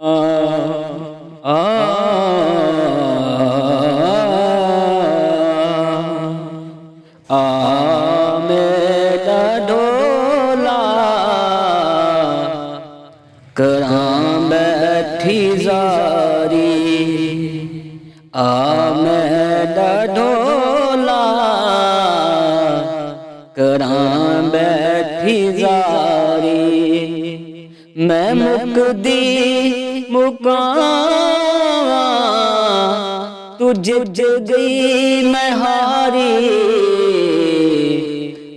आ आ आ मेरा ढोला करां बैठी जारी। आ मेरा ढोला करां बैठी जारी। मैं मुकदी मुकावा तू जित गई मैं हारी।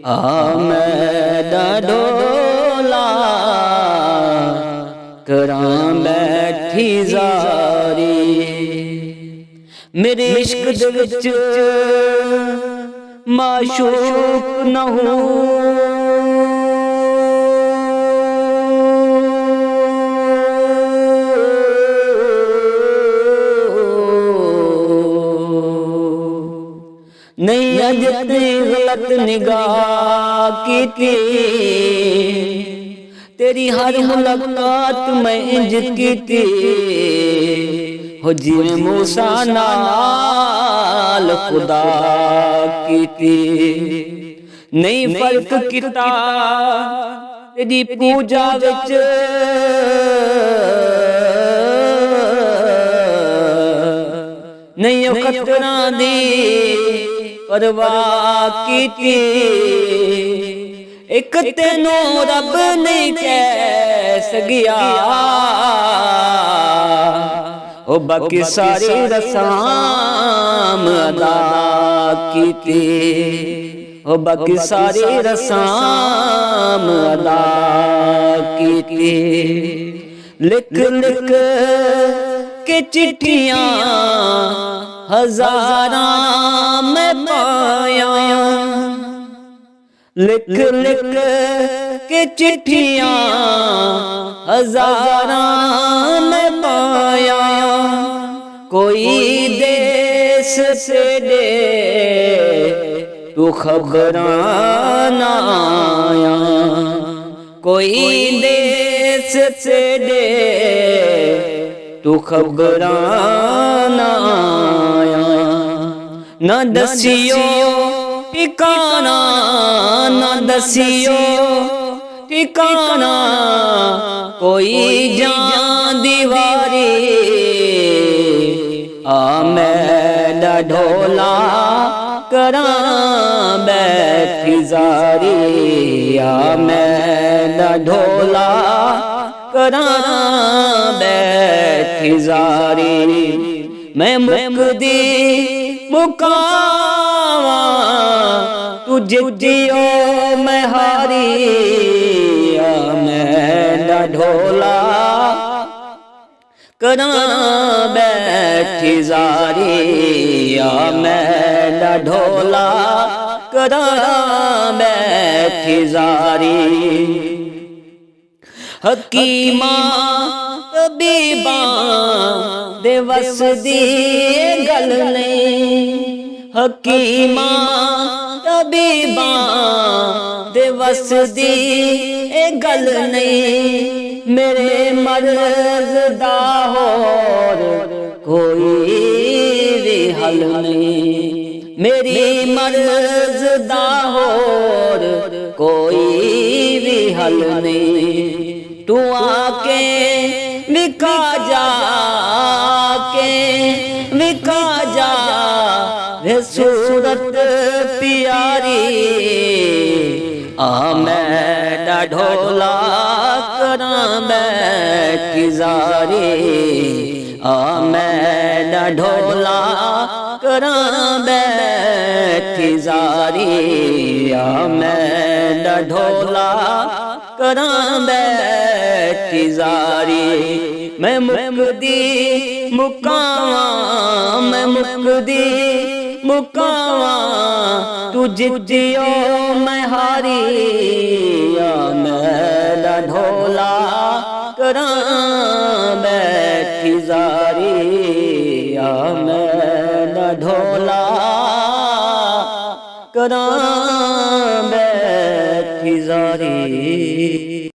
आ मेरा ढोला करां बैठी जारी। मेरे इश्क दे विच माशूक न हो नहीं अज गलत निगाह की थी। तेरी हर मुलाकात मैं इंज की थी हो जिवें मूसा नाल खुदा की थी। नहीं फर्क किता तेरी पूजा विच नहीं खतरा दी परवाह कीती। एक तेनू रब नहीं कह सकिया ओ बाकी सारी रसाम अदा कीती। ओ बाकी सारी रसाम अदा कीती। लिख लिख के चिट्ठियां हजारां मैं पाया। लिख लिख के चिट्ठियां हजारां मैं पाया। कोई देश से दे तू खबरां ना आया। कोई देश से दे तू खबरां ना आया। न दसियो ठिकाना न दसियो ठिकाना कोई जान दीवारी। आ मेरा ढोला करां बैठी जारी। आ मेरा ढोला करां बैठी जारी। मैं मुकदी मुकावा तू जियो मैं हारी। आ मेरा ढोला करां बैठी जारी। आ मेरा ढोला करां बैठी जारी। हकीमा तबीबा दे वस दी गल नहीं। हकीमा तबीबा दे वस दी गल नहीं। मेरे मर्ज दा होर कोई भी हल नहीं। मेरी मर्ज दा होर कोई भी हल नहीं। तू आके विका जा के विका जा वे सूरत प्यारी। आ मेरा ढोला करां बैठी जारी। आ मेरा ढोला करां बैठी जारी। आ मेरा ढोला करां बैठी जारी। मैं मुकदी मुकावा मैं मुकदी मुकावा तू जियो मैं हारी। आ मेरा ढोला करां बैठी जारी। आ मेरा ढोला करां बैठी जारी।